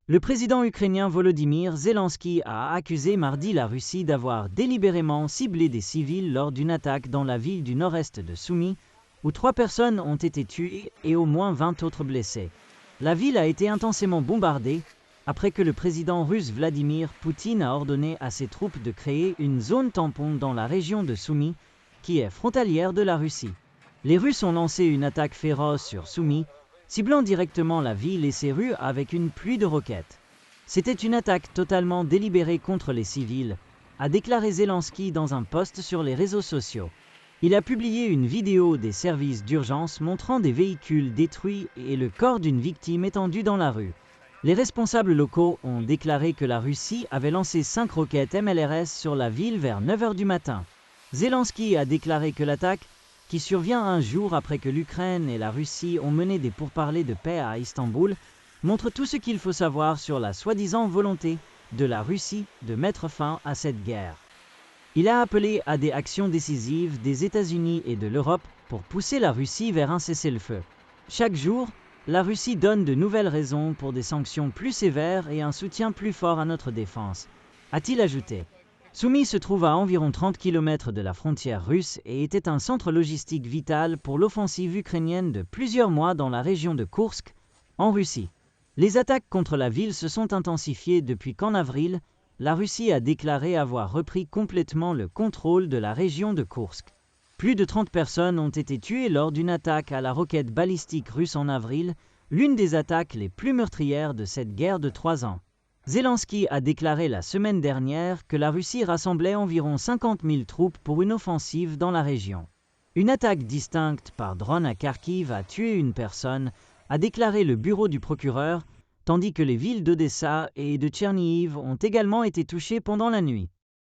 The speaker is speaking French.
Le président ukrainien Volodymyr Zelensky a accusé mardi la Russie d'avoir délibérément ciblé des civils lors d'une attaque dans la ville du nord-est de Soumy, où 3 personnes ont été tuées et au moins 20 autres blessées. La ville a été intensément bombardée après que le président russe Vladimir Poutine a ordonné à ses troupes de créer une zone tampon dans la région de Soumy, qui est frontalière de la Russie. Les Russes ont lancé une attaque féroce sur Soumy, ciblant directement la ville et ses rues avec une pluie de roquettes. C'était une attaque totalement délibérée contre les civils, a déclaré Zelensky dans un post sur les réseaux sociaux. Il a publié une vidéo des services d'urgence montrant des véhicules détruits et le corps d'une victime étendu dans la rue. Les responsables locaux ont déclaré que la Russie avait lancé 5 roquettes MLRS sur la ville vers 9h du matin. Zelensky a déclaré que l'attaque, qui survient un jour après que l'Ukraine et la Russie ont mené des pourparlers de paix à Istanbul, montre tout ce qu'il faut savoir sur la soi-disant volonté de la Russie de mettre fin à cette guerre. Il a appelé à des actions décisives des États-Unis et de l'Europe pour pousser la Russie vers un cessez-le-feu. Chaque jour, la Russie donne de nouvelles raisons pour des sanctions plus sévères et un soutien plus fort à notre défense, a-t-il ajouté. Soumy se trouve à environ 30 km de la frontière russe et était un centre logistique vital pour l'offensive ukrainienne de plusieurs mois dans la région de Koursk, en Russie. Les attaques contre la ville se sont intensifiées depuis qu'en avril, la Russie a déclaré avoir repris complètement le contrôle de la région de Koursk. Plus de 30 personnes ont été tuées lors d'une attaque à la roquette balistique russe en avril, l'une des attaques les plus meurtrières de cette guerre de 3 ans. Zelensky a déclaré la semaine dernière que la Russie rassemblait environ 50 000 troupes pour une offensive dans la région. Une attaque distincte par drone à Kharkiv a tué une personne, a déclaré le bureau du procureur, tandis que les villes d'Odessa et de Tchernihiv ont également été touchées pendant la nuit.